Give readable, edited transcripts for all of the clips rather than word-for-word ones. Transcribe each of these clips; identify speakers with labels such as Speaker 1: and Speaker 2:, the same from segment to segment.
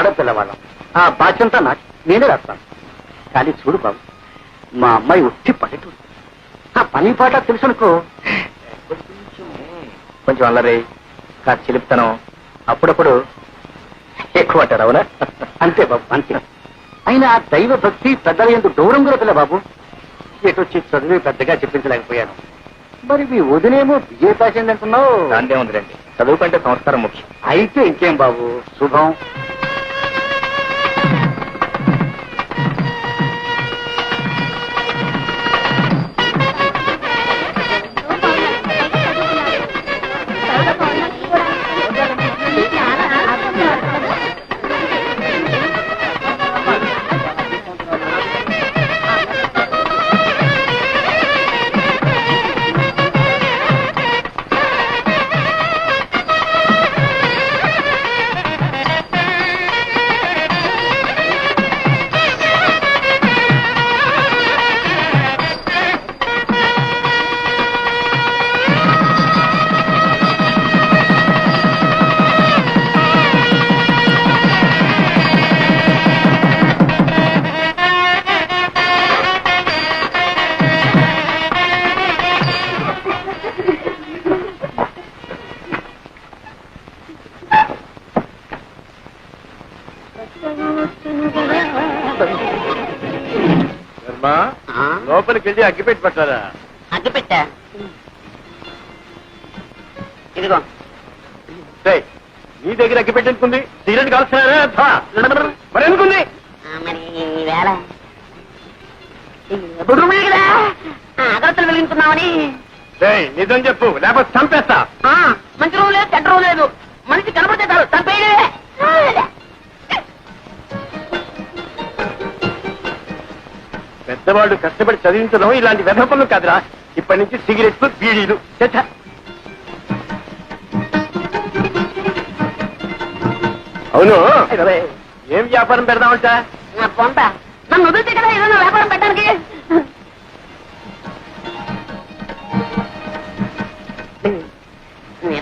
Speaker 1: ఆడపిల్లవాళ్ళం, ఆ బాధ్యంతా నాకు, నేనే రాస్తాను. కానీ చూడు బాబు, మా అమ్మాయి ఉట్టి పల్లెటూరు, ఆ పని పాట తెలుసునుకో, కొంచెం అల్లరి, కాదు చిలిపితనం, అప్పుడప్పుడు ఎక్కువ అంటారు. అవునా? అంతే బాబు, అంతే. అయినా దైవ భక్తి పెద్దల ఎందుకు గౌరవం కూడా పిల్ల బాబు. ఎటొచ్చి చదివి పెద్దగా చెప్పించలేకపోయాను. మరి మీ వదినేమో బిఏ పాస్ అయింది అంటున్నావు. దాందే ఉందిలేండి, చదువు కంటే సంస్కారం ముఖ్యం. అయితే ఇంకేం బాబు, శుభం. లోపలికి వెళ్ళి అగ్గిపెట్టి పట్టారా?
Speaker 2: అగ్గిపెట్టా? ఇదిగో.
Speaker 1: నీ దగ్గర అగ్గిపెట్టి ఎందుకుంది? సిగరెట్ కాల్స్తున్నారా? మరి ఎందుకుంది?
Speaker 2: మరి వేళ కదా అగరత్తులు వెలిగించుకున్నామని.
Speaker 1: నిజం చెప్పు, లేకపోతే చంపేస్తా.
Speaker 2: మంచి రోజు లేదు, చెడ్డ రోజు లేదు, మనిషి కనపడితే చాలు చంపేయడే.
Speaker 1: పెద్దవాళ్ళు కష్టపడి చదివించడం ఇలాంటి వెధ పనులు కాదురా. ఇప్పటి నుంచి సిగరెట్లు, బీడీలు. అవును, ఏం వ్యాపారం పెడదామంట?
Speaker 2: పొంత నన్ను వదిలితే కదా ఏదైనా వ్యాపారం పెట్టడానికి.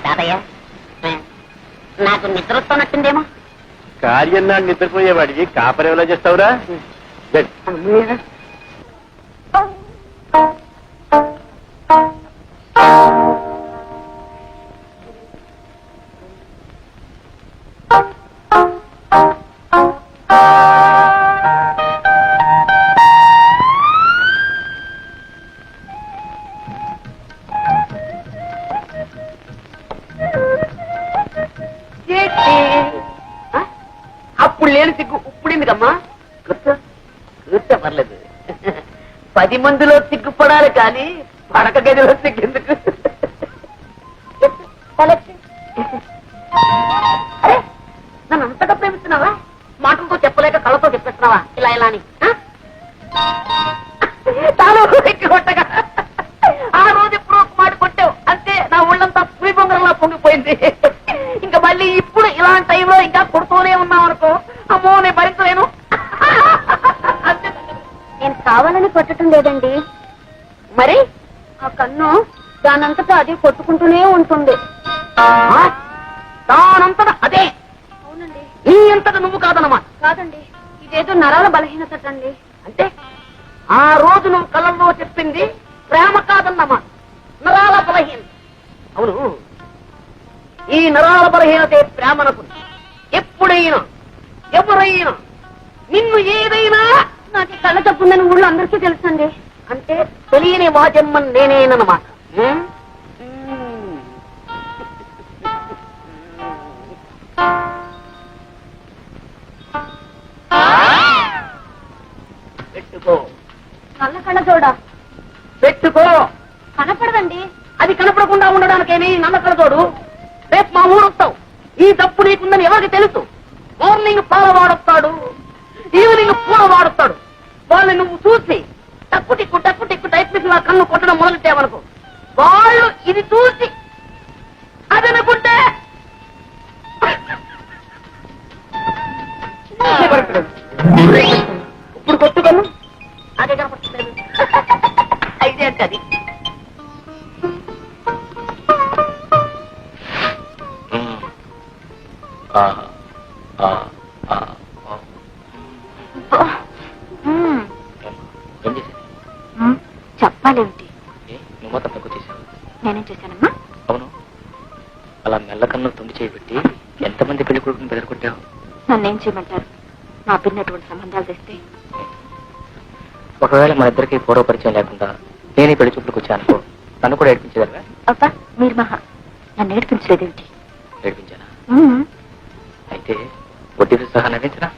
Speaker 2: తాతయ్య, నాకు నిద్ర వస్తున్నట్టుందేమో.
Speaker 1: కార్యం నాడు నిద్రపోయేవాడికి కాపరి ఎవరో చేస్తావురా?
Speaker 2: అప్పుడు లేని సిగ్గు ఇప్పుడెందుకమ్మా? కూర్చో పర్లేదు. 10 మందిలో సిగ్గుపడాలి కానీ పడక గదిలో సిగ్గెందుకు? అరే, నన్ను అంతగా ప్రేమిస్తున్నావా? మాటలతో చెప్పలేక కళ్ళతో చెప్పేస్తున్నావా ఇలా ఇలా అని? తాను ఎక్కి కొట్టగా ఆ రోజు ఎప్పుడో ఒక మాట కొట్టావు అంతే, నా ఒళ్ళంతా పులి బొంగరంలా పొంగిపోయింది. ఇంకా మళ్ళీ ఇప్పుడు ఇలాంటి టైంలో ఇంకా కొడుతూనే ఉన్నావు అనుకో, అమ్మో నేను భరించలేను.
Speaker 3: నేను కావాలని కొట్టడం లేదండి,
Speaker 2: మరి
Speaker 3: ఆ కన్ను దానంతటా అది కొట్టుకుంటూనే ఉంటుంది.
Speaker 2: దానంతటా అదే?
Speaker 3: అవునండి.
Speaker 2: నీ అంతటా నువ్వు కాదన్నమాట?
Speaker 3: కాదండి, ఇదేదో నరాల బలహీనత అండి.
Speaker 2: అంటే ఆ రోజు నువ్వు కళ్ళల్లో చెప్పింది ప్రేమ కాదన్నమాట, నరాల బలహీన. అవును, ఈ నరాల బలహీనతే ప్రేమనకు. ఎప్పుడైనా ఎవరైనా నిన్ను ఏదైనా
Speaker 3: నాకు కళ్ళ తప్పుందని ఊళ్ళో అందరికీ తెలుసండి.
Speaker 2: అంటే తెలియని వాజమ్మని నేనేనమాట. పెట్టుకో.
Speaker 3: కళ్ళ చూడ
Speaker 2: పెట్టుకో.
Speaker 3: కనపడదండి.
Speaker 2: అది కనపడకుండా ఉండడానికేమి నమ్మకల తోడు. రేపు మా ఊరు వస్తావు, ఈ తప్పు నీకుందని ఎవరికి తెలుసు? మార్నింగ్ పాల వాడొస్తాడు, ఈవినింగ్ పూల వాడొస్తాడు. వాళ్ళని నువ్వు చూసి టక్కు టిక్కు టైప్ మిషన్ కన్ను కొట్టడం మొదలెట్టావనుకో, వాళ్ళు ఇది చూసి అదనుకుంటే ఇప్పుడు కొట్టుకను అదే కనపడలేదు. అయితే అంటే అది
Speaker 1: ఆ
Speaker 3: చెప్పాలేమిటి?
Speaker 1: నువ్వు మొత్తం తక్కువ చేశావు.
Speaker 3: నేనేం చేశానమ్మా?
Speaker 1: అవును, అలా మెల్లకన్ను తొండి చేయబెట్టి ఎంతమంది పెళ్లి కొడుకుని బెదరగొట్టావు?
Speaker 3: నన్నేం చేయమంటారు? మా పిన్నటువంటి సంబంధాలు తెస్తే
Speaker 1: ఒకవేళ మన ఇద్దరికి పూర్వ పరిచయం లేకుండా నేను ఈ పెళ్లి చూపులకు వచ్చానుకో, నన్ను కూడా ఏడిపించగలరా?
Speaker 3: అబ్బా మీరు మహా నన్ను ఏడిపించలేదేమిటి?
Speaker 1: ఏడిపించానా? అయితే వడ్డీతో సహా నవ్వించరా?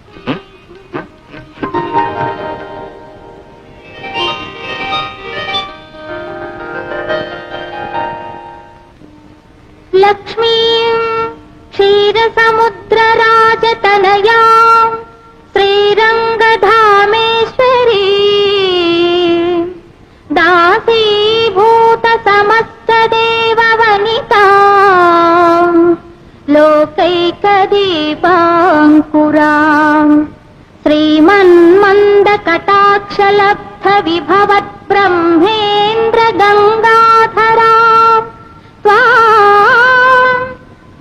Speaker 3: లక్ష్మీ క్షీర సముద్ర రాజతనయా శ్రీరంగధామేశ్వరీ దాసీభూత సమస్త దేవ వనితా లోకైక దీపాంకురా శ్రీమన్మంద కటాక్షలబ్ధ విభవత్ బ్రహ్మేంద్ర గంగాధరా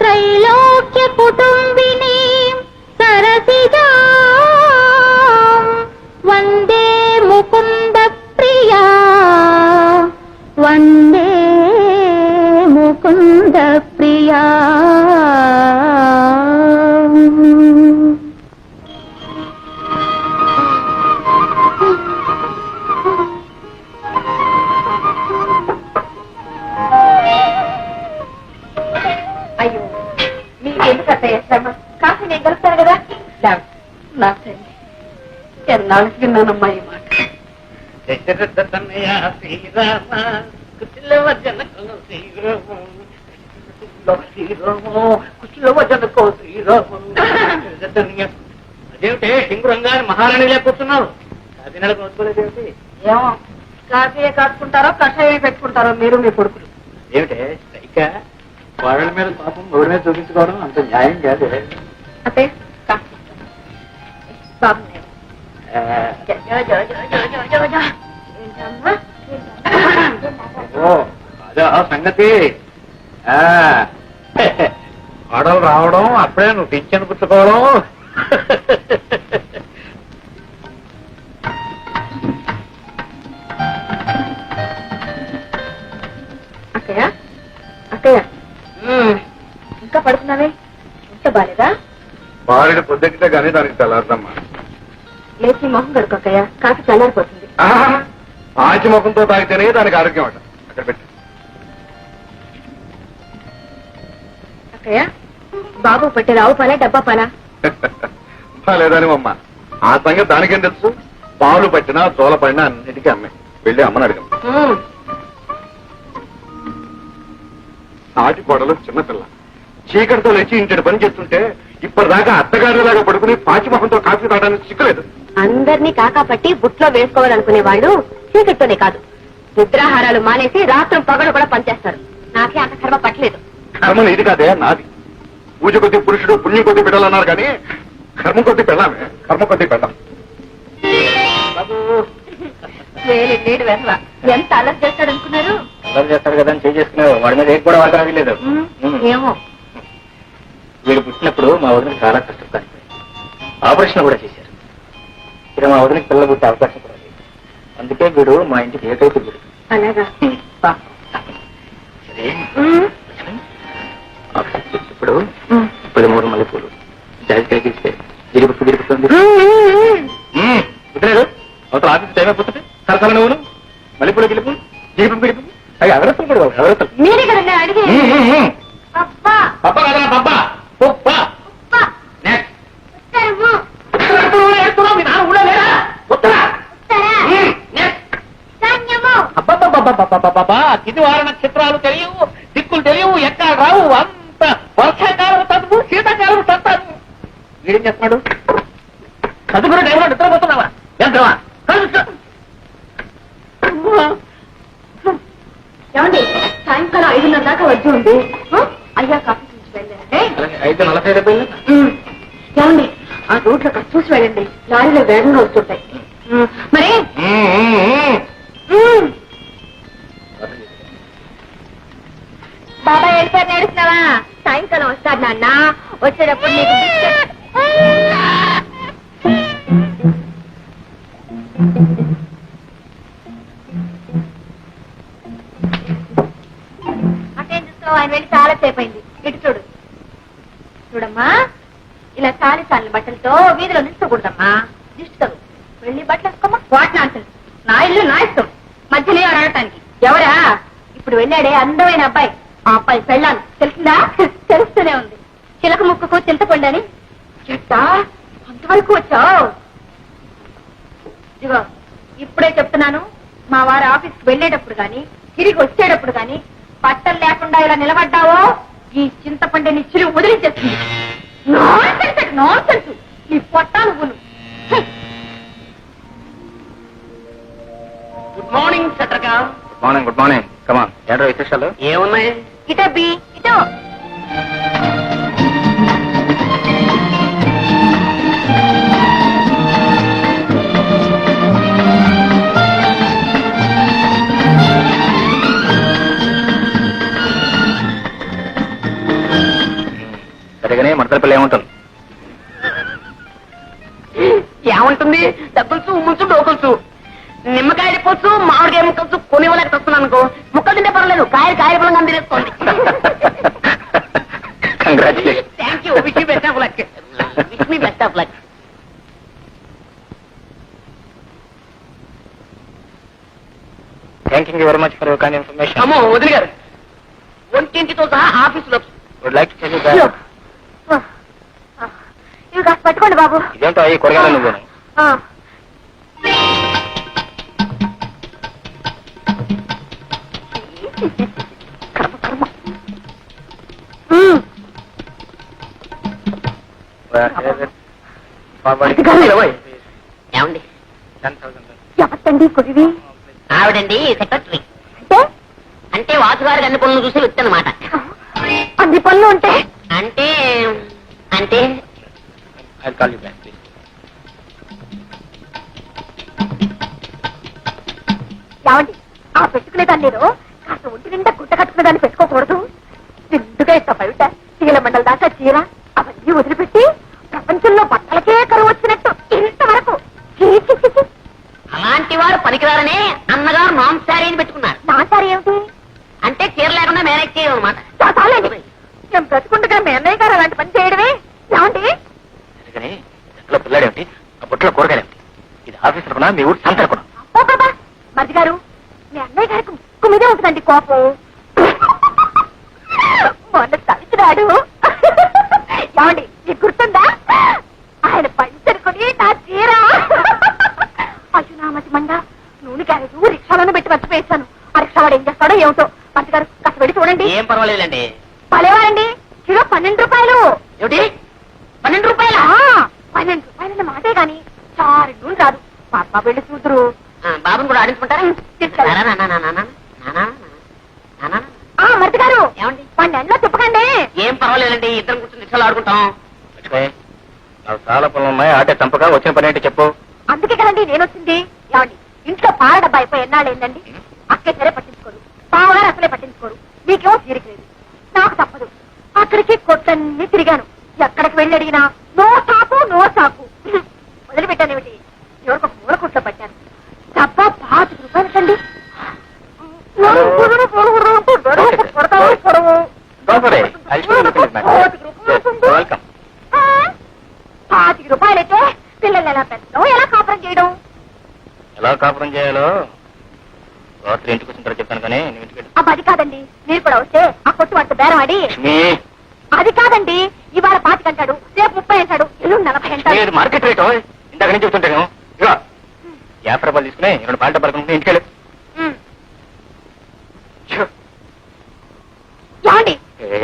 Speaker 3: త్రైలోక్య కుటుంబినీ సరసిజా వందే ముకుంద ప్రియా వందే ముకుంద ప్రియా. అయ్యో మీకెందుకు అత్తయ్య శ్రమ? కాఫీ నేను కలుపుతాను కదా.
Speaker 2: నా తల్లి, ఎన్నాళ్ళకి విన్నానమ్మా ఈ మాట.
Speaker 4: దశరథ తనయ శ్రీరామ కుశలవ జనకో శ్రీరామ కుశలవ జనకో శ్రీరామ. అదేమిటే సింగురంగా మహారాణి లేకపోతున్నావు? అది నెలకు వస్తులేదేమిటి?
Speaker 2: ఏమో కాఫీయే కాచుకుంటారో కషాయం పెట్టుకుంటారో మీరు మీ కొడుకులు.
Speaker 4: ఏమిటే సైక వాళ్ళ మీద పాపం రోడ్డు మీద చూపించుకోవడం అంత న్యాయం కాదు.
Speaker 3: అత్తయ్య కాఫీ బాగున్నాయి.
Speaker 4: ఓ అదే సంగతి. ఆడలు రావడం అప్పుడే నువ్వు పింఛను పుచ్చుకోవడం.
Speaker 3: అక్కయ్య అక్కయ్య ఇంకా పడుకున్నావే? ఇంత బాలేదా?
Speaker 5: బారెడు పొద్దుకితే గానీ దానికి తెల్లారుదమ్మా.
Speaker 3: లేచి మొహం గడుకు అక్కయ్య, కాఫీ చల్లారిపోతుంది.
Speaker 5: ఆచి ముఖంతో తాగితేనే దానికి ఆరోగ్యం అంట. అక్కడ పెట్టి
Speaker 3: అక్కయ్య బాబు పట్టే రావు పాలా డబ్బా పాలా?
Speaker 5: లేదని అమ్మ, ఆ సంగతి దానికేం తెలుసు? పాలు పట్టినా తోల పడినా అన్నిటికీ అమ్మే. వెళ్ళి అమ్మని అడిగాం. నాటి కొడలు చిన్నపిల్ల చీకటితో లేచి ఇంటి పని చేస్తుంటే ఇప్పటిదాకా అత్తగారిలాగా పడుకుని పాచి మొహంతో కాఫీ తాగడానికి సిక్కులేదు.
Speaker 3: అందరినీ కాకా పట్టి బుట్లో వేసుకోవాలనుకునే వాళ్ళు చీకటితోనే కాదు, నిద్రాహారాలు మానేసి రాత్రం పగలు కూడా పనిచేస్తారు. నాకే అంత కర్మ పట్టలేదు.
Speaker 5: కర్మ నీది కాదే, నాది. పూజ కొద్ది పురుషుడు, పుణ్యం కొద్ది పెట్టాలన్నారు కానీ కర్మ కొద్ది పెళ్ళామే. కర్మ కొద్ది పెళ్ళాం.
Speaker 3: నీడు వెసవ ఎంత అలర్ట్ చేస్తాడు అనుకున్నారు?
Speaker 1: అల్లరి చేస్తాడు కదా అని చేసుకున్నావు. వాడి మీద కూడా వాటి రాలేదు.
Speaker 3: ఏమో
Speaker 1: వీడు పుట్టినప్పుడు మా వదినకి చాలా కష్టం కాదు. ఆపరేషన్ కూడా చేశారు. ఇక మా వదినకి పిల్లలు పుట్టే అవకాశం కూడా లేదు. అందుకే వీడు మా ఇంటికి ఏకైతే వీడు.
Speaker 3: అలాగా?
Speaker 1: సరే, ఇప్పుడు 13 మల్లెపూలు జాజికాయ తీస్తే గిరిపుట్టు గిరిపుతుంది. కుదరదు, అవతల ఆఫీస్ టైం అయిపోతుంది. సరసల నువ్వును మల్లెపూలు గిలుపు గిరిపు గిరిపు అవి ఎవరొస్తాం కూడా ఎవరొస్తాం.
Speaker 3: మీరే కదండి అడిగి. అబ్బా
Speaker 4: పప్ప కదా పప్ప ఉప్ప. నెక్స్ట్ మీ నాన్న ఊళ్ళో లేరా? ఉత్తరా. అబ్బబ్బబ్బబ్బబ్బబ్బబ్బా, ఇది వార నక్షత్రాలు తెలియవు, దిక్కులు తెలియవు, ఎక్కడ రావు. అంత వర్షాకాలం చదువు, శీతాకాలం చదువు. వీడేం చేస్తున్నాడు? చదువుకునే టైంలో నిద్రపోతున్నావా? ఎంతవా?
Speaker 3: ఏమండి, సాయంకాలం 5:30 దాకా వచ్చి ఉంది. అయ్యా కాఫీ చూసి వెళ్ళండి.
Speaker 1: 5:45
Speaker 3: ఏమండి, ఆ రోడ్లో కాస్త చూసి వెళ్ళండి. లారీలో వేగంగా వస్తుంటాయి. మరి బాబా వెళ్ళిపోయి నేడుస్తున్నావా? సాయంకాలం వస్తాడు నాన్న. వచ్చేటప్పుడు నీకు బిస్కెట్. సేపు అయింది. ఇటు చూడు. చూడమ్మా, ఇలా చాలి చాలి బట్టలతో వీధిలో నిల్చకూడదమ్మా. దిష్టి తగు. వెళ్ళి బట్టలు వేసుకోమ్మా. What nonsense. నా ఇల్లు నా ఇష్టం. మధ్యలో అడగటానికి ఎవరా? ఇప్పుడు వెళ్ళాడే అందమైన అబ్బాయి. ఆ అబ్బాయి పెళ్ళాను తెలిసిందా? తెలుస్తూనే ఉంది. చిలక ముక్కుకు చింతపండని. చెట్టా అంతవరకు వచ్చావు. ఇదిగో ఇప్పుడే చెప్తున్నాను, మా వారి ఆఫీస్కి వెళ్ళేటప్పుడు గాని తిరిగి వచ్చేటప్పుడు గాని బట్టలు లేకుండా ఇలా నిలబడ్డావో ఈ చింతపండుని చిరు వదిలించేస్తుంది. నాన్సెన్స్ నీ పొట్టాను నువ్వును.
Speaker 2: గుడ్ మార్నింగ్ చట్రకా.
Speaker 1: Good morning. Good morning. Come on, ఏంటో విశేషాలు?
Speaker 2: ఏమున్నాయి?
Speaker 3: ఇటో బి ఇటో.
Speaker 1: సరిగానే మడతల పిల్ల ఏముంటుంది?
Speaker 2: ఏముంటుంది? డబ్బులుసు ఉమ్ములుసు డోకులుసు. నిమ్మకాయ పొచ్చు మామిడికాయ ముక్కలుసు కొనివ్వలేక వస్తున్నాను అనుకో. ముక్కలు తింటే పర్లేదు, కాయలు పొలంగా తినేసుకోండి.
Speaker 1: Congratulation.
Speaker 2: Thank you. Wish you best of luck. Wish మీ best of luck.
Speaker 1: Thank you very much for your kind information.
Speaker 2: అమ్మో వదిలి గారు, ఒంటింటితో సహా ఆఫీసులో
Speaker 1: would like to tell you that.
Speaker 3: ఇవి కాస్త పట్టుకోండి బాబు.
Speaker 1: ఇదేంటో ఈ కూరగాయలు నువ్వు?
Speaker 2: ఏమండి?
Speaker 3: ఎవరికండి కుడివి?
Speaker 2: ఆవిడండి సెక్రటరీ.
Speaker 3: అంటే
Speaker 2: అంటే వాసుగారికి అన్ని పనులు చూసి వ్యక్తి అన్నమాట.
Speaker 3: అన్ని పనులు ఉంటే
Speaker 2: అంటే అంటే
Speaker 1: I'll call you back, please.
Speaker 3: ఏమండి, ఆ పెట్టుకునేదాన్ని నేను కాస్త ఒంటి నిండా గుట్ట కట్టుకునేదాన్ని పెట్టుకోకూడదు. నిండుగా ఇట్ట బయట చీల మండల దాకా చీర అవన్నీ వదిలిపెట్టి ప్రపంచంలో బట్టలకే కరువు వచ్చినట్టు ఇంతవరకు
Speaker 2: అలాంటి వారు పనికిరారనే అన్నగారు నాన్ శారీని పెట్టుకున్నారు.
Speaker 3: నా సారి ఏమిటి
Speaker 2: అంటే చీర లేకుండా మేనేజ్ చేయడం అనమాట.
Speaker 3: చాలండి, మేము బ్రతుకుండగా మీ అన్నయ్య గారు అలాంటి పని చేయడమే. ఏమండి,
Speaker 1: సరిగానే ఇంట్లో పిల్లాడేమిటి, ఆ బొట్లో కూరగాయలేమిటి? ఇది ఆఫీస్ అనుకున్నా, మీ ఊరు సంత అనుకున్నా?
Speaker 3: ఓ బాబా మరిది గారు, మీ అన్నయ్య గారికి ముక్కు మీదే ఉంటుందండి కోపం. మొన్న తలిచినాడు. ఏమండి, నీకు గుర్తుందా? ఆయన పంచరుకొని నా చీర అశునామతి మండ నూనె క్యారేజ్ రిక్షాలను పెట్టి మర్చిపోయేశాను. ఆ రిక్షావాడు ఏం చేస్తాడో ఏమిటో. మంచి గారు కాస్త వెళ్ళి చూడండి.
Speaker 2: ఏం పర్వాలేదండి.
Speaker 3: పలేవారండి, కిలో 12 రూపాయలు.
Speaker 2: ఏమిటి 12 రూపాయలా?
Speaker 3: 12 రూపాయలన్న మాటే గాని చారు నూనె రాదు. మా అబ్బా వెళ్ళి చూద్దరు.
Speaker 2: బాబుని కూడా ఆడించుకుంటారా?
Speaker 3: మరిది గారు,
Speaker 2: ఏమండి?
Speaker 3: 12 తిప్పకండి.
Speaker 2: ఏం పర్వాలేదండి, ఇద్దరం కూర్చొని రిక్షాలు ఆడుకుంటాం.
Speaker 1: లక్ష్మి, నాకు చాలా పనులు ఉన్నాయి. ఆటే చంపగా వచ్చిన పని ఏంటి చెప్పు.
Speaker 3: అందుకే కదండి నేను వచ్చింది. ఏమండి, ఇంట్లో పాల డబ్బా అయిపోయి ఎన్నాళ్ళు ఏందండి? అక్కే సరే పట్టించుకోరు, బావగారు అసలే పట్టించుకోరు. మీకేమో తీరిక లేదు, నాకు తప్పదు. అక్కడికి కొట్టన్ని తిరిగాను. ఎక్కడికి వెళ్ళి అడిగినా నో సాకు నో సాకు. వదిలిపెట్టానేమిటి, ఎవరికి మూల కుట్లో పట్టాను. డబ్బా 5 రూపాయలకండి.
Speaker 1: వెల్కమ్.
Speaker 3: 5 రూపాయలైతే పిల్లలు ఎలా పెంచడం, ఎలా కాపురం చేయడం?
Speaker 1: ఎలా కాపురం చేయాలో రాత్రి ఇంటికి వచ్చిన తర్వాత చెప్తాను, కానీ నువ్వు ఇంటికి వెళ్ళు.
Speaker 3: అది కాదండి, మీరు కూడా వస్తే ఆ కొట్టు వాటితో బేరం ఆడి.
Speaker 1: లక్ష్మి,
Speaker 3: అది కాదండి, ఇవాళ 25 అంటాడు, రేపు 30 అంటాడు, ఎల్లుండి 40 అంటాడు.
Speaker 1: ఇది మార్కెట్ రేటు. ఇందాక నుంచి చెప్తుంటాను. ఇగో 50 రూపాయలు తీసుకుని 2 పాయింట్ పడుకుంటే ఇంటికి వెళ్ళు.
Speaker 3: ఏమండి,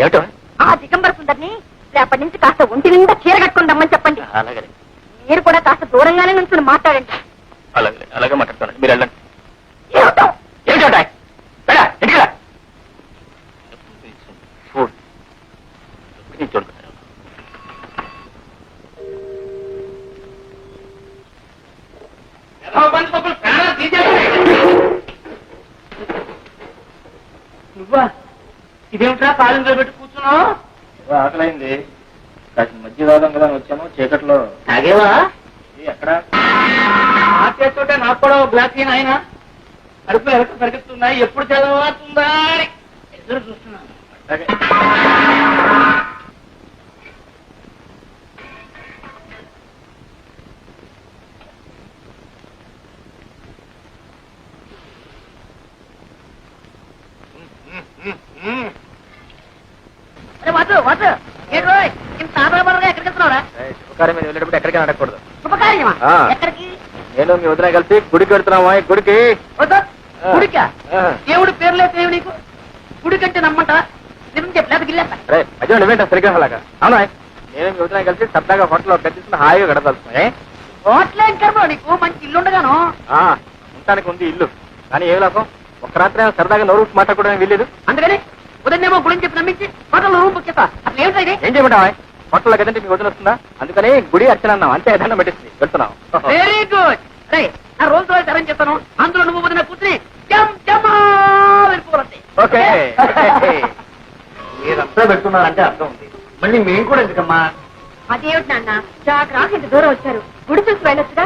Speaker 1: ఏమిటో?
Speaker 3: ఆ దిగంబర సుందరిని రేపటి నుంచి కాస్త ఒంటి నిండా చీర కట్టుకుని రమ్మని చెప్పండి.
Speaker 1: అలాగే
Speaker 3: మీరు కూడా కాస్త దూరంగానే నుంచి మాట్లాడండి.
Speaker 1: అలాగే అలాగే మాట్లాడుతాను. మీరు వెళ్ళండి.
Speaker 3: ఏమిటో
Speaker 1: ఏమిటో ఇంటికి ఫుడ్ చూడుకుంటాను.
Speaker 2: నువ్వా? ఇదేమిట్రా కాలంలో పెట్టి కూర్చున్నావు?
Speaker 1: ఆకలైంది, కాసిన మధ్య రావడం కదా వచ్చాము. చీకట్లో
Speaker 2: తాగేవా?
Speaker 1: ఎక్కడ
Speaker 2: ఆ చేస్తుంటే నాకు కూడా గ్లాస్ ఆయన కడుపులో ఎక్కడ పరిగెత్తున్నాయి, ఎప్పుడు చదవుతుందా అని ఎదురు చూస్తున్నాను. వాసు వాసు ఏంటి రోయ్, ఇంత ఆధారపడగా ఎక్కడికి వెళ్తున్నావురా?
Speaker 1: శుభకార్యం మీద వెళ్ళేటప్పుడు ఎక్కడికి అడగకూడదు.
Speaker 2: శుభకార్యమా?
Speaker 1: ఆ.
Speaker 2: ఎక్కడికి?
Speaker 1: నేను మీ వదిన కలిసి గుడికి వెళ్తున్నావా? గుడికి.
Speaker 2: వద్దు. గుడికా?
Speaker 1: ఆ.
Speaker 2: దేవుడు పేర్లే దేవు నీకు. గుడికంటే నమ్మంట. నిజం చెప్పి లేదా గిల్లేస్తా.
Speaker 1: అరే మధ్య నువ్వేంట సరిగ్రహలాగా? అవునా? నేను మీ వదిన కలిసి సరదాగా హోటల్లో గడిచిన హాయిగా గడపలుస్తున్నాయి.
Speaker 2: హోటలేం కర్మ నీకు, మంచి ఇల్లు ఉండగాను.
Speaker 1: ఉండటానికి ఉంది ఇల్లు, కానీ ఏ లాభం? ఒక రాత్రి సరదాగా నోరు మాట్లాడుకోవడం వీల్లేదు.
Speaker 2: అందుకని ఉదయనేమో గుడిని చెప్పి నమ్మించి హోటల్ రూమ్ బుక్ చేస్తా. అసలు ఏమిటా ఇది?
Speaker 1: ఏం చేయమంటావా? హోటల్లో కదంటే మీ వదిన వస్తుందా? అందుకని గుడి అర్చన అన్నాం అంతే. దండం పెట్టింది వెళ్తున్నాం.
Speaker 2: Very good. రే నా రోజు రోజు అరేంజ్ చేస్తాను. అందులో నువ్వు వదిన కూర్చుని జమ్ జమా వెళ్ళిపోవాలి.
Speaker 1: ఓకే.
Speaker 4: మీరంతా పెడుతున్నారంటే అర్థం ఉంది. మళ్ళీ మేము కూడా ఎందుకమ్మా?
Speaker 3: అదేమిటి నాన్న చాకు రాక ఇంత దూరం వచ్చారు, గుడి చూసి వెళ్ళొచ్చుగా.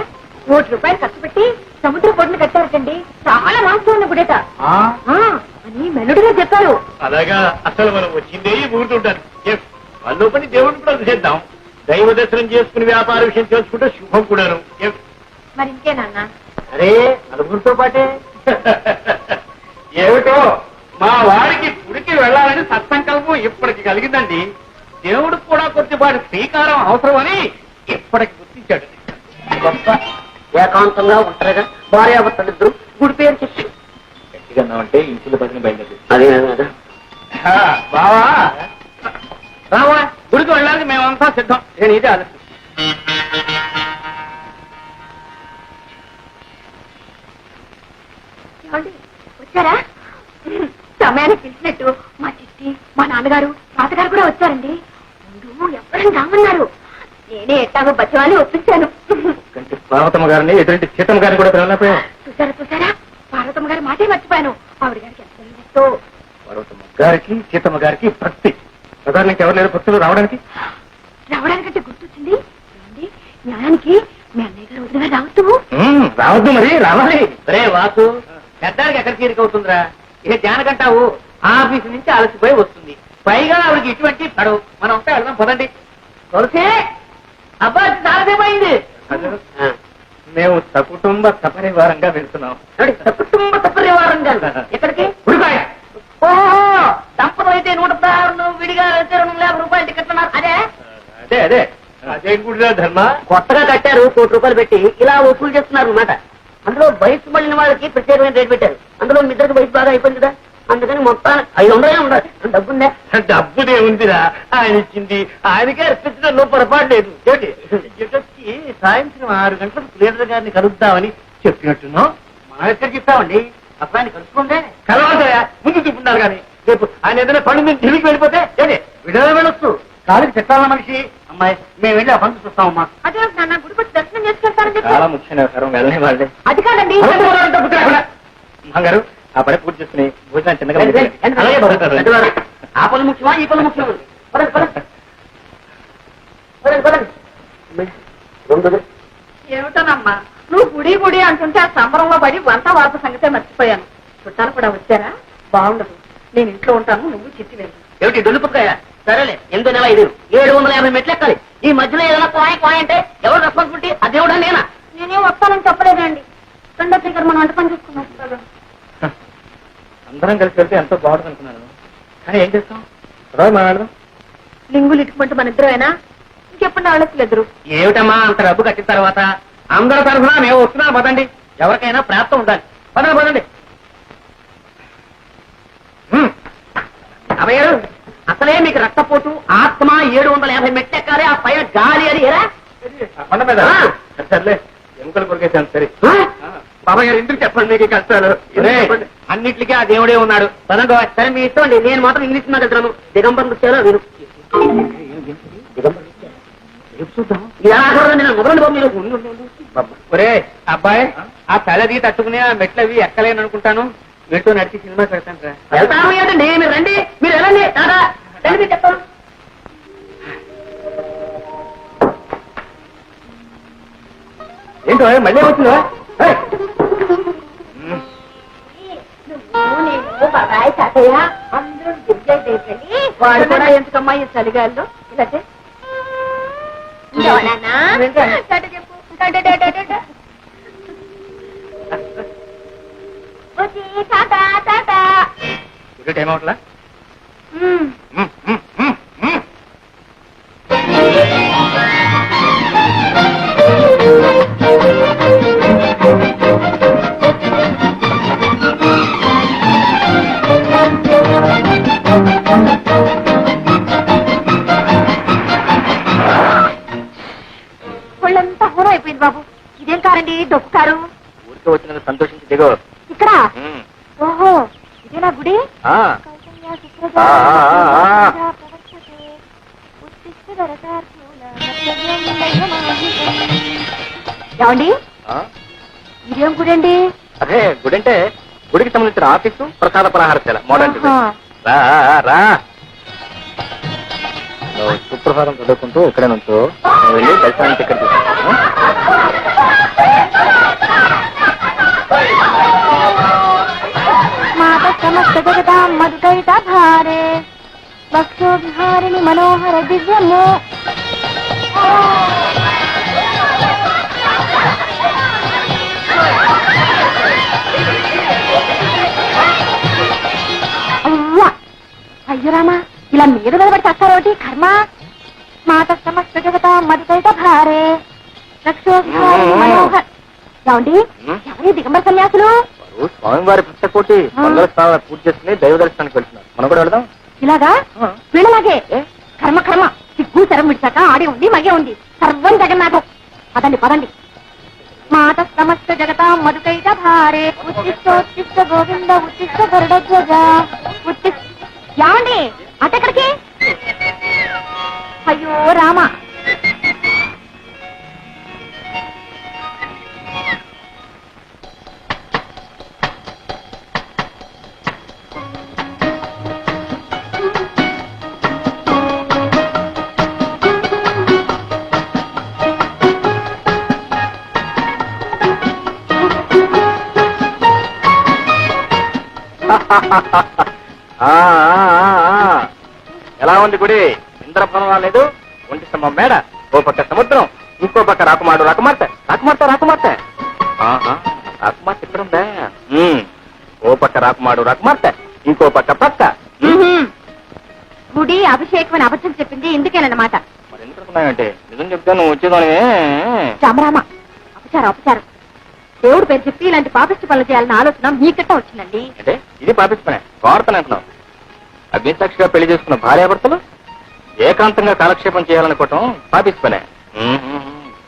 Speaker 3: ₹1 ఖర్చు పెట్టి సముద్ర పొడిని కట్టారటండి. చాలా వాస్తవం ఉన్న గుడేట అని మెల్లుడిగా చెప్పారు.
Speaker 4: అలాగా? అసలు మనం వచ్చిందే ఊరుతుంటారు. వాళ్ళు పని దేవుడిని కూడా చేద్దాం. దైవ దర్శనం చేసుకుని వ్యాపార విషయం తెలుసుకుంటే శుభం కూడాను.
Speaker 3: మరి ఇంకే నాన్న?
Speaker 4: అరే నలుగురితో పాటే. ఏమిటో మా వాడికి గుడికి వెళ్ళాలని సత్సంకల్పం ఇప్పటికి కలిగిందండి. దేవుడికి కూడా కొద్దిపాటి శ్రీకారం అవసరమని ఇప్పటికి గుర్తించాడు.
Speaker 2: గొప్ప ఏకాంతంగా ఉంటారుగా భార్యాభర్తలిద్దరు గుడి పేరు చెప్పి.
Speaker 1: గట్టిగా అంటే ఇంట్లో పదిని బయలుదేరి.
Speaker 2: అదే కదా
Speaker 4: బావా రావా, గుడికి వెళ్ళడానికి మేమంతా సిద్ధం. నేను ఇదే ఆలోచన.
Speaker 3: ఏమండి, వచ్చారా? సమయానికి పిలిచినట్టు మా చిట్టి, మా నాన్నగారు, తాతగారు కూడా వచ్చారండి. ముందు ఎవరైనా రామన్నారు. నేనే ఎట్టాగో బచ్చవాలి ఒప్పించాను.
Speaker 1: పార్వతమ్మ గారిని ఎదురింటి సీతమ్మ గారిని కూడా పిలవలేకపోయాం.
Speaker 3: చూసారా చూసారా, పార్వతమ్మ గారి మాటే మర్చిపోయాను. ఆవిడ గారికి ఎంత ఇష్టో.
Speaker 1: పార్వతమ్మ గారికి సీతమ్మ గారికి భక్తి. ప్రధానికి ఎవరు లేరు భక్తులు రావడానికి?
Speaker 3: రావడానికంటే గుర్తొచ్చింది. ఏమండి, న్యాయానికి మీ అన్నయ్య గారు వదిలిగా రావద్దు.
Speaker 1: రావద్దు, మరి రావాలి.
Speaker 4: రే వాసు, పెద్దానికి ఎక్కడ తీరికవుతుందిరా? ఇక జానకంటావు ఆఫీసు నుంచి అలసిపోయి వస్తుంది. పైగా ఆవిడకి ఇటువంటి పడవు. మనం ఉంటే వెళ్దాం పదండి.
Speaker 2: తులసి అబ్బాయి చాలాసేమైంది.
Speaker 1: మేము సకుటుంబ సపరివారంగా వెళ్తున్నాం.
Speaker 2: కుటుంబ సపరివారంగా ఎక్కడికి?
Speaker 1: ఉడికాయ.
Speaker 2: ఓహో, దంపతులు అయితే 116, విడిగా అయితే ₹250 టికెట్ అన్నారు. అదే
Speaker 1: అదే అదే అదే గుడిలో ధర్మ.
Speaker 2: కొత్తగా కట్టారు, ₹1,00,00,000 పెట్టి ఇలా వసూలు చేస్తున్నారు అన్నమాట. అందులో వయసు మళ్ళిన వాళ్ళకి ప్రత్యేకమైన రేట్ పెట్టారు. అందులో మీ ఇద్దరికి వయసు బాగా అయిపోయింది కదా, అందుకని మొత్తానికి 500 ఉండాలి. డబ్బుందే.
Speaker 4: డబ్బుదే ఉందిరా, ఆయన ఇచ్చింది ఆయనకే అర్పించడంలో పొరపాటు లేదు. ఏంటి ఎటొచ్చి సాయంత్రం 6 గంటలకు లీడర్ గారిని కలుద్దామని చెప్పినట్టున్నాం. మనం ఎక్కడికి ఇస్తామండి? అసలు ఆయన కలుసుకుంటే కలవాలయా, ముందు చూపున్నారు కానీ రేపు ఆయన ఏదైనా పని మీద ఢిల్లీకి వెళ్ళిపోతే ఏంటి విడుదల వెళ్ళొచ్చు. కాలికి చెట్టాల మనిషి. అమ్మాయి మేము వెళ్ళి ఆ పని చూస్తామమ్మా.
Speaker 3: అదే నాన్న, గుడికి వచ్చి దర్శనం చేసుకెళ్తారని
Speaker 1: చాలా
Speaker 3: చెప్పి.
Speaker 1: ముఖ్యమైన వ్యవహారం, వెళ్ళని వాళ్ళే.
Speaker 3: అది కాదండి.
Speaker 1: గారు ఆ పని పూర్తి చేసుకుని భోజనం చిన్నగా
Speaker 2: అలాగే బాబు. ఆ పనులు ముఖ్యమా, ఈ పనులు ముఖ్యమా? పదండి పదండి పదండి పదండి.
Speaker 3: ఏమిటోనమ్మా, నువ్వు గుడి గుడి అంటుంటే ఆ సంబరంలో పడి వంట వార్త సంగతే మర్చిపోయాను. చుట్టాలు కూడా వచ్చారా? బాగుండదు. నేను ఇంట్లో ఉంటాను, నువ్వు చిట్టి వెళ్ళు.
Speaker 2: ఏమిటి దొల్లిపుకాయ? సరేలే, 8 750 మెట్లు ఎక్కాలి. ఈ మధ్యలో ఏదైనా కోయ అంటే ఎవరు రెస్పాన్సిబిలిటీ? ఆ దేవుడా నేనా?
Speaker 3: నేనేం వస్తానని చెప్పలేదండి. రెండో దగ్గర మనం వంట పని చూసుకున్నాం.
Speaker 1: అందరం కలిసి వెళ్తే ఎంతో బాగుంటుంది అనుకున్నాను, కానీ ఏం చేస్తాం? మాట్లాడదాం.
Speaker 3: లింగులు ఇటుకుంటే మన ఇద్దరేనా? ఇంకెప్పుడు ఆలోచలేదు.
Speaker 4: ఏమిటమ్మా అంత డబ్బు కట్టిన తర్వాత అందరి తరఫున మేము వస్తున్నాం పదండి. ఎవరికైనా ప్రాప్తం ఉండాలి. పదండి పదండి.
Speaker 2: అభయ్యారు, అసలే మీకు రక్తపోటు, ఆత్మ, 750 మెట్లు ఎక్కాలి. ఆ పైన గాలి అది ఏరా?
Speaker 1: కొండ మీద సర్లే, ఎముకలు కొరికేసాను. సరే
Speaker 4: బాబాయ్ గారు ఎందుకు చెప్పండి మీకు కష్టాలు? అన్నిటికీ ఆ దేవుడే ఉన్నాడు. పదండి.
Speaker 2: సరే మీ ఇష్టం అండి, నేను మాత్రం ఇంగ్లీష్ మీద వెళ్తున్నాను. దిగంబరం వచ్చారో మీరు చూద్దాం.
Speaker 4: ఒరే అబ్బాయి, ఆ తలది తట్టుకుని ఆ మెట్లు అవి ఎక్కలేను అనుకుంటాను. మీతో నడిచి సినిమా పెడతాను రా.
Speaker 2: వెళ్తాను ఏంటండి, మీరు రండి, మీరు వెళ్ళండి. టాటా. రండి, మీరు చెప్తాను.
Speaker 1: ఏంటో మళ్ళీ వచ్చిందా?
Speaker 3: నువ్వు నేను బాబాయ్ తాతయ్య అందరూ
Speaker 2: వాడు కూడా ఎందుకమ్మా ఈ చలిగాల్లో ఇలా చే.
Speaker 1: టైం అవట్లా
Speaker 3: ఒళ్ళంతా హోరం అయిపోయింది బాబు. ఇదేం కారండి డొక్కు కారు?
Speaker 1: ఊరికే వచ్చినందుకు సంతోషించి దిగో.
Speaker 3: ఇక్కడ ఓహో ఇదేనా గుడి? ఏమండి ఇదేం గుడి అండి?
Speaker 1: అదే గుడి అంటే గుడికి సంబంధించిన ఆఫీసు, ప్రసాద పలహారశాల మోడర్న్ రా రా. నువ్వు సుప్రభాతం చదువుకుంటూ ఇక్కడే నుంచో వెళ్ళి దర్శనానికి టికెట్ తీసుకుంటాను.
Speaker 3: మాత సమస్త జగతా మధుకైత భారే భక్తో విహారిణి మనోహర దివ్యము. అవ్వా అయ్యో రామా, ఇలా మీద నిలబడి చస్తారోటి కర్మ. మాత సమస్త జగతా మధుకైత భారే భక్తో విహారిణి మనోహర. ఏమండి ఎవరి దిగంబర సన్యాసులు?
Speaker 1: స్వామివారి పుస్తకోటి వందల స్థానాలు పూర్తి చేసుకుని దైవ దర్శనానికి వెళ్తున్నారు. మనం కూడా వెళదాం.
Speaker 3: ఇలాగా వీళ్ళలాగే కర్మ కర్మ సిగ్గు శరం విడిచాక ఆడే ఉంది మగే ఉంది సర్వం జగన్నాథం. పదండి పదండి. మాత సమస్త జగత మధుకైట భారే ఉత్తిష్టోత్తిష్ట గోవింద ఉత్తిష్ట గరుడధ్వజ ఉత్తిష్ట. యాండి అటెక్కడికి? అయ్యో రామ.
Speaker 1: ఎలా ఉంది గుడి? ఇంద్రభవనం రాలేదు, ఒంటి స్తంభం మేడ, ఓ పక్క సముద్రం, ఇంకో పక్క రాకుమాడు రాకుమార్తె రాకుమార్తె రాకుమార్తె రాకుమార్తె ఇక్కడ ఉందా? ఓ పక్క రాకుమాడు రాకుమార్తె, ఇంకో పక్క పక్క.
Speaker 3: గుడి అభిషేకం అని అబద్ధం చెప్పింది ఇందుకేనన్నమాట.
Speaker 1: మరి ఎందుకు అనుకున్నావంటే నిజం చెప్తే నువ్వు వచ్చేదాని.
Speaker 3: రామరామ అపచారం అపచారం. దేవుడు పేరు చెప్పి ఇలాంటి పాపిష్టి పనులు చేయాలన్న ఆలోచన మీకట్ట వచ్చిందండి.
Speaker 1: అంటే ఇది పాపించుకునే వార్తను అంటున్నావు. అగ్నిసాక్షిగా పెళ్లి చేసుకున్న భార్యాభర్తలు ఏకాంతంగా కాలక్షేపం చేయాలనుకోవటం పాపించుకునే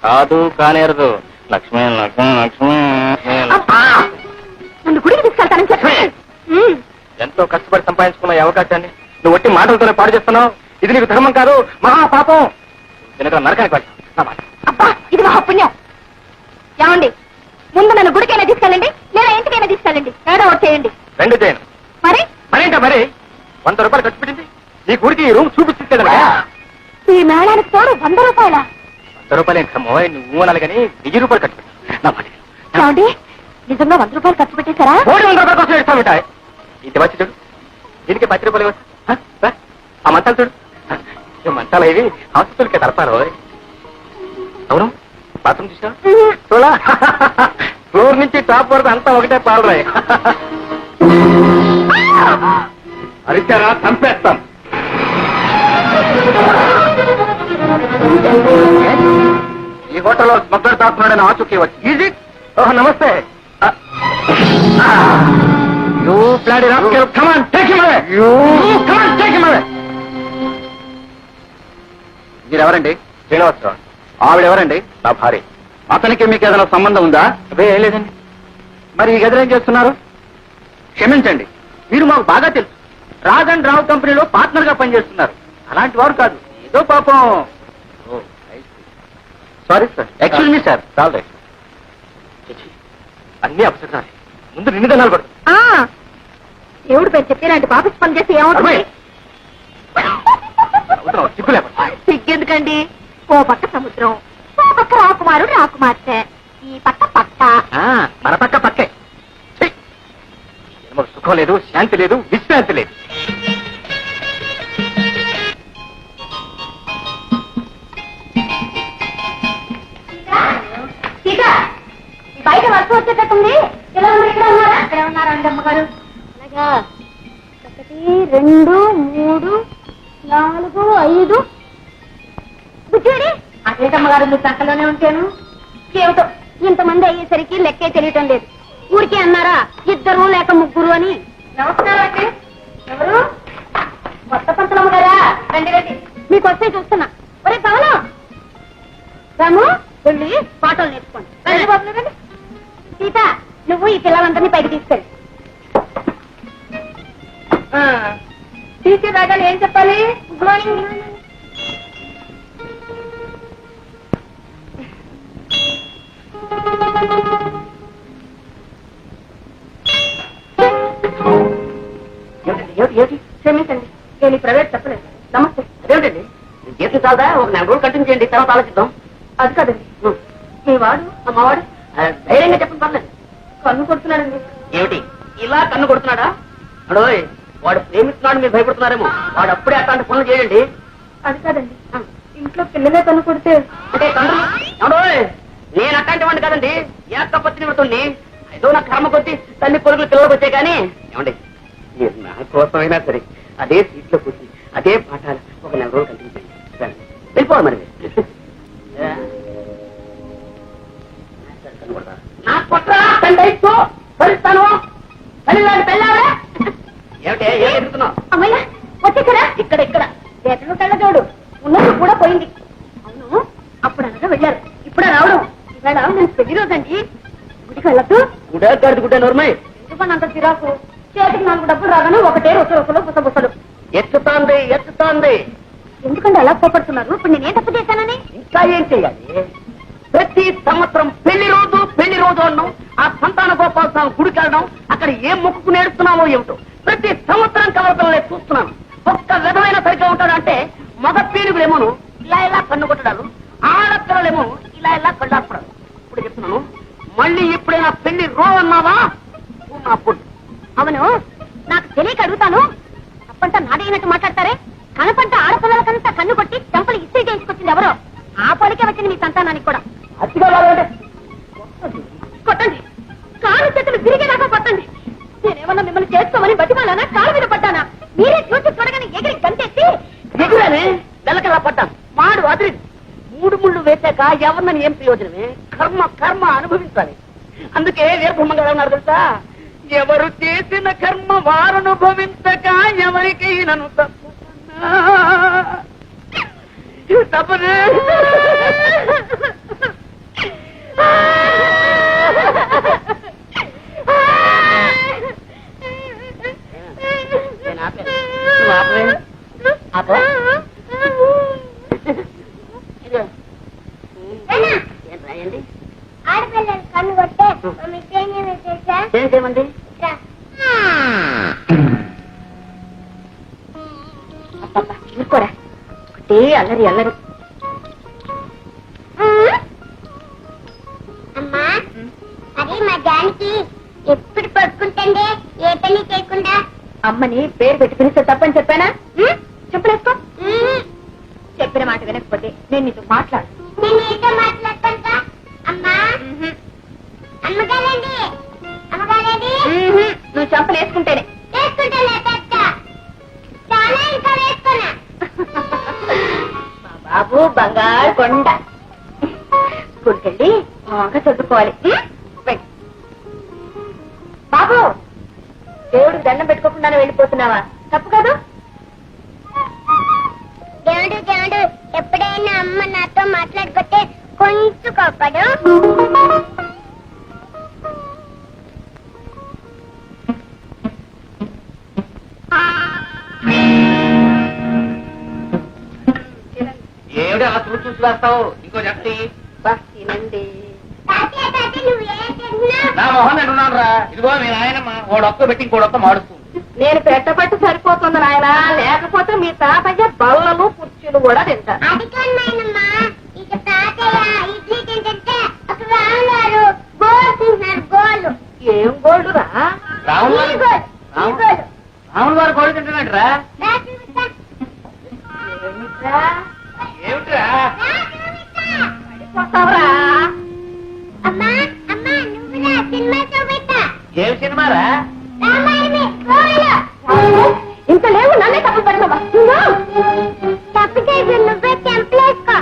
Speaker 1: కాదు కానేరదు. లక్ష్మీ లక్ష్మీ లక్ష్మీ
Speaker 3: నన్ను గుడికి తీసుకెళ్తానని చెప్పి
Speaker 1: ఎంతో కష్టపడి సంపాదించుకున్న ఈ అవకాశాన్ని నువ్వు ఒట్టి మాటలతోనే పాడు చేస్తున్నావు. ఇది నీకు ధర్మం కాదు, మహాపాపం. తినక నరకానికి వెళ్తావు.
Speaker 3: అబ్బా ఇది మహాపుణ్యం. ఏమండి ముందు నన్ను గుడికైనా తీసుకెళ్ళండి లేదా ఇంటికైనా తీసుకెళ్ళండి, ఏదో ఒకటి చేయండి.
Speaker 1: రెండు చేయను.
Speaker 3: మరి
Speaker 1: మరేంటా మరి 100 రూపాయలు ఖర్చు పెట్టింది ఈ గుడికి ఈ రూమ్ చూపిస్తుంది.
Speaker 3: ఈ మేళానికి తోడు 100 రూపాయల?
Speaker 1: 100 రూపాయలు ఏంటమ్మో, నువ్వు అనాలి కానీ 1000 రూపాయలు ఖర్చు పెట్టు. నా మాట
Speaker 3: ఏమండి నిజంగా 100 రూపాయలు ఖర్చు పెట్టేశారా?
Speaker 1: 100 రూపాయల కోసం ఇస్తావు ఉంటాయి. ఇది వచ్చి చూడు, దీనికి 10 రూపాయలు ఇవ్వచ్చు. ఆ మంచాలు చూడు, ఈ మంచాలు ఇవి హాస్పిటల్కి తడతారు. అవును బాత్రూమ్ చూసా చూడా, ఫ్లోర్ నుంచి టాప్ వరకు అంతా ఒకటే పాలరాయి. అరిచారా చంపేస్తాం. ఈ హోటల్లో స్మగ్లర్ తాకున్నాడని ఆచూకీ వచ్చి ఈజీ. ఓహ్ నమస్తే. You bloody rascal, come on take him away. You come on take him away. మీరెవరండి? శ్రీనివాసరావు. ఆవిడెవరండి? నా భార్య. అతనికి మీకు ఏదైనా సంబంధం ఉందా? అదే ఏం లేదండి. మరి ఈ గదిలో ఏం చేస్తున్నారు? క్షమించండి, మీరు మాకు బాగా తెలుసు. రాజ్ అండ్ రావు కంపెనీలో పార్ట్నర్ గా పనిచేస్తున్నారు. అలాంటి వారు కాదు, ఏదో పాపం. Sorry sir, excuse me sir. చాలు రైట్. అన్ని అపశకునాలే. ముందు నిన్ను దన్నాలు పడు.
Speaker 3: దేవుడు పేరు చెప్పి ఇలాంటి పాపిష్టి పని చేసి ఏమవుతుంది?
Speaker 1: సిగ్గు లేకుండా.
Speaker 3: సిగ్గెందుకండి? ఓ పక్క సముద్రం, ఓ పక్క రాకుమారుడు రాకుమార్తె, ఈ పక్క పక్క.
Speaker 1: మన పక్క పక్కే. సుఖం లేదు, శాంతి లేదు, విశ్రాంతి లేదు.
Speaker 3: బయట వర్షం వచ్చేటట్టుంది. ఇలా ఇక్కడ ఉన్నారా? అక్కడే ఉన్నారండి అమ్మగారు. అలాగా 1 2 3 4 5 బుజ్జుడి అదేటమ్మగారు నువ్వు సంకలోనే ఉంటాను. ఏమిటో ఇంతమంది అయ్యేసరికి లెక్కే తెలియటం లేదు. ఊరికే అన్నారా 2 లేక 3 అని. నమస్కారం అండి. ఎవరు? కొత్త పంతులమ్మ గారా? రండి రండి, మీకొస్తే చూస్తున్నా. ఒరే పవనం, రాము వెళ్ళి పాటలు నేర్చుకోండి. రండి బాబు రండి. సీత, నువ్వు ఈ పిల్లలందరినీ పైకి తీసుకెళ్ళి. టీచర్ రాగానే ఏం చెప్పాలి? Good morning. క్షమించండి, నేను ఈ ప్రైవేట్ చెప్పలేదు. నమస్తే.
Speaker 2: అదేమిటండి జీతం చాలదా? ఒక 4 రోజులు కంటిన్యూ చేయండి, తర్వాత ఆలోచిద్దాం.
Speaker 3: అది కాదండి, మీ వాడు
Speaker 2: అమ్మవాడు ధైర్యంగా చెప్పండి, పర్లేదు.
Speaker 3: కన్ను కొడుతున్నాడండి.
Speaker 2: ఏమిటి ఇలా కన్ను కొడుతున్నాడా? అడోయ్, వాడు ప్రేమిస్తున్నాడు, మీరు భయపడుతున్నారేమో. వాడు అప్పుడే అట్లాంటి పనులు చేయండి.
Speaker 3: అది కాదండి, ఇంట్లో పిల్లలే కన్ను కొడితే
Speaker 2: అంటే తండ్రి అడోయ్, నేను అట్లాంటి వాడిని కదండి. ఏకపత్ని నిమిడుతుంది. ఏదో నా కర్మ కొద్ది తల్లి పొరుగులు పిల్లలకు వచ్చాయి. కానీ ఏమండి, మీరు నా కోసమైనా సరే అదే సీట్లో కూర్చి అదే పాఠాలు ఒక 4 రోజులు కంటిన్యూ చేయండి. వెళ్ళిపోవాలి మరి. నా కొట్రా తండ్రి భరిస్తాను. ఏమిటే ఏం ఎదుగుతున్నావు?
Speaker 3: అమ్మయ్య వచ్చేసారా?
Speaker 2: ఇక్కడ ఇక్కడ
Speaker 3: చేతను కళ్ళజోడు ఉన్నది కూడా పోయింది. అవును, అప్పుడు అనగా వెళ్ళారు, ఇప్పుడు రావడం. ఇవాళ నేను పెళ్లి రోజండి. గుడికి వెళ్ళద్దు.
Speaker 2: గుడే గడిది గుడ్డే నోర్మై.
Speaker 3: ఎందుకని అంత చిరాకు? చేతికి 4 డబ్బులు రాగానే ఒకటే రొసలు బుసబుసలు.
Speaker 2: ఎత్తుతోంది ఎత్తుతోంది.
Speaker 3: ఎందుకంటే అలా కోపడుతున్నారు? ఇప్పుడు నేనేం తప్పు చేశానని?
Speaker 2: ఇంకా ఏం చెయ్యాలి? ప్రతి సంవత్సరం పెళ్లి రోజు అన్నాం. ఆ సంతాన గోపాల స్వామి గుడికి వెళ్ళడం, అక్కడ ఏం మొక్కుకు నేడుస్తున్నామో ఏమిటో ప్రతి సంవత్సరం కలవతలే చూస్తున్నాను. ఒక్క విధమైన సరిగ్గా ఉంటాడంటే మగ పీనుగులేమోను ఇలా ఇలా కన్ను కొట్టడాలు, ఆడపిల్లలేమో ఇలా ఇలా కళ్ళాపడాలు. ఇప్పుడు చెప్తున్నాను, మళ్ళీ ఇప్పుడైనా పెళ్లి అన్నావా నా పొట్టు.
Speaker 3: అవును, నాకు తెలియక అడుగుతాను. తప్పంట నాదైనట్టు మాట్లాడతారే. కనపంట ఆడపిల్లలకంతా కన్ను కొట్టి చంపలు ఇస్త్రీ చేసుకొచ్చింది ఎవరో. ఆ పలికే వచ్చింది మీ సంతానానికి కూడా.
Speaker 2: అతిగా కావాలంటే
Speaker 3: కొట్టండి, కాలు చేతులు విరిగేదాకా కొట్టండి. నేనేమన్నా మిమ్మల్ని చేసుకోమని బతిమాలానా? కాలు మీద పడ్డానా? మీరే చూసి చూడగానే ఎగిరి గంటెత్తి
Speaker 2: ఎగురని వెలకలా పడ్డాను. మాడు అదిరి 3 ముళ్ళు వేసాక ఎవరినని ఏం ప్రయోజనమే? కర్మ కర్మ అనుభవించాలి. అందుకే వీరబ్రహ్మ గారు అన్నారు తెలుసా, ఎవరు చేసిన కర్మ వారు అనుభవించక ఎవరికి నన్ను తప్పనే.
Speaker 3: ఆడపిల్లలు కన్ను కొట్టే
Speaker 2: ఏం చేయమండి?
Speaker 3: ఊరుకోరా, ఒకటే అల్లరి అల్లరి.
Speaker 6: అమ్మా, అదే మా జానికి ఎప్పుడు పడుకుంటుండే ఏ పని చేయకుండా.
Speaker 3: అమ్మని పేరు పెట్టి పిలిస్తే తప్పని చెప్పానా? చెప్పలేసుకో. చెప్పిన మాట వినకపోతే నేను నీతో మాట్లాడు.
Speaker 6: నేను ఏదో మాట్లాడతాను. అమ్మా, అమ్మగారండి, అమ్మగారండి.
Speaker 3: నువ్వు చంపలు వేసుకుంటేనే.
Speaker 6: వేసుకుంటానే పెద్ద చాలా ఇంకా వేసుకున్నా.
Speaker 3: మా బాబు బంగారు కొండ. స్కూల్కెళ్ళి బాగా చదువుకోవాలి. బాబు, దేవుడికి దండం పెట్టుకోకుండానే వెళ్ళిపోతున్నావా? తప్పు కాదు.
Speaker 6: దేవుడు దేవుడు ఎప్పుడైనా అమ్మ నాతో మాట్లాడుకుంటే కొంచెం కోపడు.
Speaker 2: ఏమిటి అలా చూసి వేస్తావు? ఇంకో చెప్తి
Speaker 3: తినండి.
Speaker 6: తాతయ్య తాతయ్య నువ్వు ఏం తిన్నావు?
Speaker 2: నా మొహం అంటున్నాను రా. ఇదిగో మీ నాయనమ్మ ఓడొక్క పెట్టి ఇంకోడొక్క మాడుస్తుంది.
Speaker 3: నేను పెట్టబట్టి సరిపోతుంది నాయన, లేకపోతే మీ తాతయ్య బల్లలు కుర్చీలు కూడా తింటారు.
Speaker 6: అది కన్నాయనమ్మా, ఇక తాతయ్య ఇడ్లీ తింటుంటే ఒక రాములారు గోలు తింటున్నారు. గోలు
Speaker 3: ఏం గోల్డ్ రా?
Speaker 2: రాములు
Speaker 6: ఈ గోలు, ఈ గోలు.
Speaker 2: రాములు వారు గోడు తింటున్నాడు రా.
Speaker 6: రా చూపిస్తా.
Speaker 3: ఏమిట్రా?
Speaker 2: ఏమిట్రా?
Speaker 6: రా చూపిస్తా.
Speaker 3: పడిపోతావురా?
Speaker 6: అమ్మా అమ్మా నువ్వు
Speaker 4: ఏం సినిమారా?
Speaker 6: రామాయణమే గోవిలో.
Speaker 3: ఇంత లేవు నన్నే తప్పు పెడతావా
Speaker 6: తప్పు చేసి నువ్వే చెంపలేసుకో.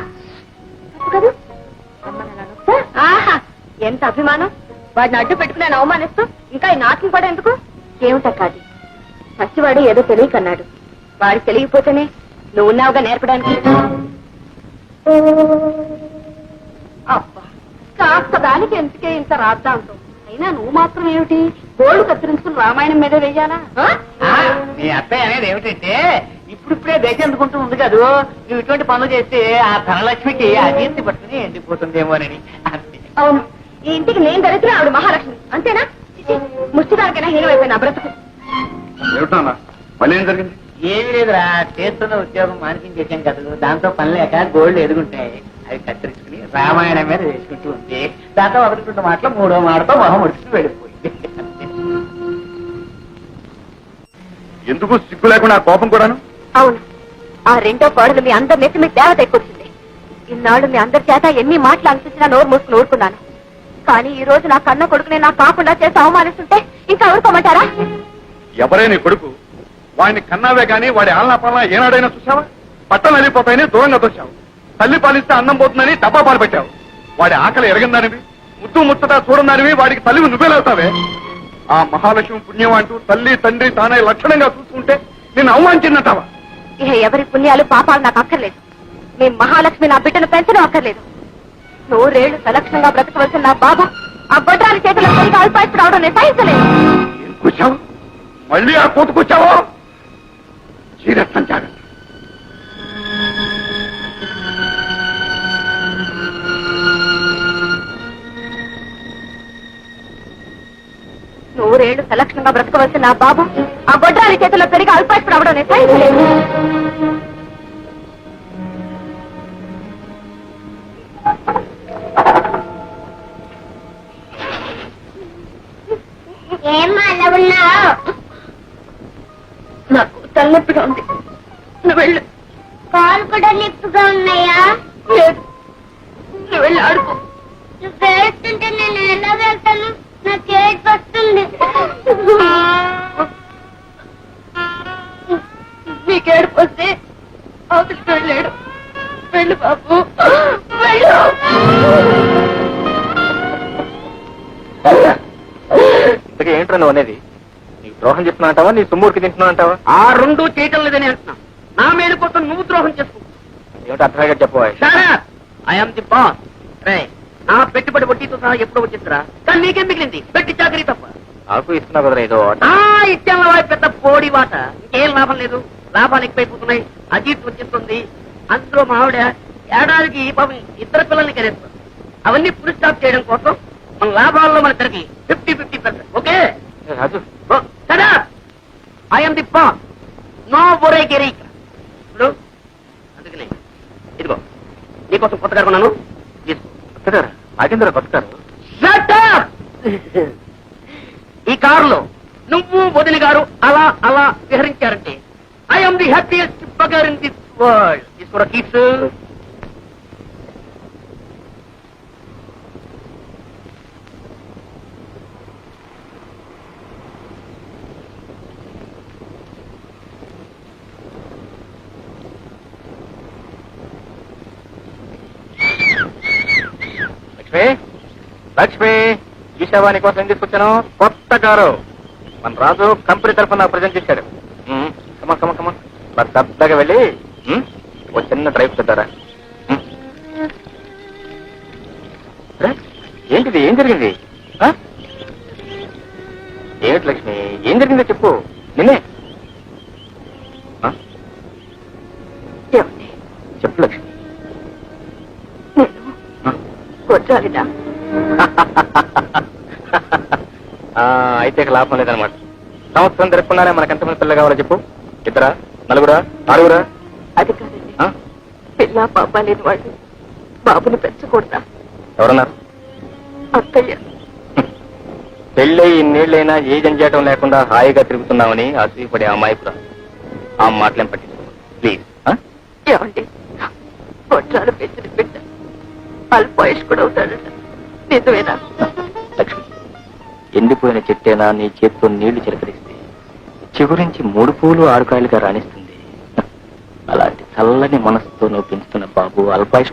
Speaker 3: కదా ఆహా ఎంత అభిమానం వాడిని అడ్డు పెట్టుకుని నేను అవమానిస్తూ ఇంకా ఈ నాటకం కూడా ఎందుకు ఏమిటా కాదు పసివాడు ఏదో తెలియకన్నాడు వాడికి తెలియకపోతేనే నువ్వు ఉన్నావుగా నేర్పడానికి అబ్బా కాస్త దానికి ఎందుకే ఇంత రాద్దాంతో అయినా నువ్వు మాత్రం ఏమిటి గోళ్లు కత్తిరించుకుని రామాయణం మీద వెయ్యాలా
Speaker 4: నీ అత్తయ్య అనేది ఏమిటంటే ఇప్పుడిప్పుడే దేశం ఎందుకుంటూ ఉంది కదూ నువ్వు ఇటువంటి పనులు చేస్తే ఆ ధనలక్ష్మికి అజీర్తి పట్టుకుని ఎండిపోతుందేమోనని అంతే.
Speaker 3: అవును ఈ ఇంటికి నేను దరిద్ర ఆవిడ మహాలక్ష్మి అంతేనా ముష్టిదానికైనా హీనమైపోయిన బ్రతుకు
Speaker 5: ఏమిటన్నా మళ్ళీ ఏం జరిగింది?
Speaker 4: ఏమీ లేదురా చేస్తున్న ఉద్యోగం మానిపించేసాం కదా దాంతో పని లేక గోల్డ్ ఎదుగుంటాయి అవి కత్తిరించుకుని రామాయణం మీద వేసుకుంటూ ఉంది దాంతో ఒకటి రెండు మాటలు మూడో మాటతో మొహం ఉడుచుకుని వెళ్ళిపోయింది.
Speaker 5: ఎందుకు సిగ్గు లేకుండా ఆ కోపం కూడాను?
Speaker 3: అవును ఆ రెండో కోడలు మీ అందరి నెత్తి మీ దేవత ఎక్కువచ్చింది ఇన్నాళ్ళు మీ అందరి చేత ఎన్ని మాటలు అనిపించినా నోరు మూసుకుని ఊరుకున్నాను కానీ ఈ రోజు నా కన్న కొడుకునే నాకు కాకుండా చేసి అవమానిస్తుంటే ఇంకా ఊరుకోమంటారా
Speaker 5: ఎవరే నీ కొడుకు? వాడిని కన్నావే గాని వాడి ఆలనా పాలన ఏనాడైనా చూసావా? బట్టలు వెళ్ళిపోతాయని దూరంగా తోచావు. తల్లి పాలిస్తే అన్నం పోతుందని డబ్బా పాలు పెట్టావు. వాడి ఆకలి ఎరగందానివి ముద్దు ముచ్చట చూడందానివి వాడికి తల్లివి నువ్వేలవుతావే. ఆ మహాలక్ష్మి పుణ్యం అంటూ తల్లి తండ్రి తానే లక్షణంగా చూసుకుంటే నిన్ను అవమానించిందంటావా?
Speaker 3: ఇహ ఎవరి పుణ్యాలు పాపాలు నాకు అక్కర్లేదు మీ మహాలక్ష్మి నా బిడ్డను పెంచడం అక్కర్లేదు నూరేళ్లు సలక్షణంగా బ్రతకవలసిన నా బాబు ఆ గొడ్రాలి చేతుల అల్పాయిస్తూ రావడం నేను సహించలేదు
Speaker 5: ఏం కూర్చావు? మళ్ళీ ఆ కోతుకొచ్చావో? చీరత్నం జాగ్రత్త.
Speaker 3: నూరేళ్లు సలక్షణంగా బ్రతకవలసిన నా బాబు ఆ గొడ్రాలి చేతుల్లో పెరిగి అల్పాయిస్తూ రావడం నేను సహించలేదు
Speaker 6: ఏమ్మా అలా ఉన్నావు?
Speaker 3: నాకు తలనొప్పిగా ఉంది నువ్వు వెళ్ళు
Speaker 6: కాలు కూడా నిప్పుగా ఉన్నాయా?
Speaker 3: లేదు నువ్వు వెళ్ళి ఆడుకో
Speaker 6: నువ్వు ఏడుస్తుంటే నేను ఎలా వెళ్తాను? నాకు ఏడుపు వస్తుంది.
Speaker 3: నీకు ఏడుపు వస్తే అవతలికి వెళ్ళాడు వెళ్ళు బాబు వెళ్ళు
Speaker 1: ఇంతకీ ఏంట్రా నువ్వు అనేది? నీకు ద్రోహం చెప్తున్నా అంటావా నీ సొమ్ముడికి తింటున్నా అంటావా?
Speaker 2: ఆ రెండు చేయటం లేదని అంటున్నా నా మేలు కోసం నువ్వు ద్రోహం చేసుకో
Speaker 1: ఏమిటి అర్థంగా చెప్పవా?
Speaker 2: ఐఎమ్ ది బాస్ రే నా పెట్టుబడి వడ్డీతో సహా ఎప్పుడో వచ్చేస్తారా కానీ నీకేం మిగిలింది పెట్టి చాకరీ తప్ప
Speaker 1: నాకు ఇస్తున్నావు కదా ఏదో
Speaker 2: ఇచ్చాను పెద్ద పోడి వాట ఇంకేం లాభం లేదు లాభాలు ఎక్కువైపోతున్నాయి అజీత్ వచ్చేస్తుంది అందులో మా ఆవిడ ఏడాదికి పాపం ఇద్దరు పిల్లల్ని కనేస్తారు అవన్నీ ఫుల్ స్టాప్ చేయడం కోసం మన లాభాల్లో మన ఇద్దరికి 50-50%. Okay
Speaker 1: Raju
Speaker 2: I'm the boss no ఒరే గిరి ఇప్పుడు అందుకనే ఇదిగో నీకోసం కొత్తగా కొన్నాను తీసుకో
Speaker 1: కొత్తగారా? నాకెందుకు కొత్తగారు?
Speaker 2: Shut up! ఈ కారులో నువ్వు వదిలి గారు అలా అలా విహరించారంటే I'm the happiest bugger in this world తీసుకోరా కీప్స్
Speaker 1: లక్ష్మి లక్ష్మి ఈశావాణి కోసం ఏం తీసుకొచ్చాను? కొత్త కారు. మన రాజు కంపెనీ తరఫున ప్రజెంట్ చేశాడు. కమా కమా కమా పెద్దగా వెళ్ళి ఒక చిన్న డ్రైవ్ చేద్దారా? ఏంటిది? ఏం జరిగింది? ఏమిటి లక్ష్మి ఏం జరిగిందో చెప్పు. నిన్నే చెప్పు లక్ష్మి.
Speaker 3: కొట్టాలిదా
Speaker 1: అయితే ఇక లాభం లేదనమాట. సంవత్సరం జరుపుకున్నారే మనకు ఎంతమంది పిల్లలు కావాలో చెప్పు. ఇద్దరా? నలుగురా? ఆరుగురా?
Speaker 3: అది కాదండి పిల్ల పాప లేని వాళ్ళు బాబుని పెంచకూడదా?
Speaker 1: ఎవరన్నారు?
Speaker 3: అక్కయ్య
Speaker 1: పెళ్ళై ఇన్నేళ్లైనా ఏ జంజాటం లేకుండా హాయిగా తిరుగుతున్నామని ఆశపడే అమాయకురా. ఆ మాటలేం పట్టించుకో ప్లీజ్.
Speaker 3: ఏమండి కొట్టాలు పెంచిన బిడ్డ అల్పాయుష్ కూడా అవుతాడట నిజమేనా?
Speaker 1: లక్ష్మి ఎండిపోయిన చెట్టేనా నీ చేత్తో నీళ్లు చిలకరిస్తే చిగురించి 3 పూలు 6 కాయలుగా రాణిస్తుంది. అలాంటి చల్లని మనసుతో నువ్వు పెంచుతున్న బాబు అల్పాయుష్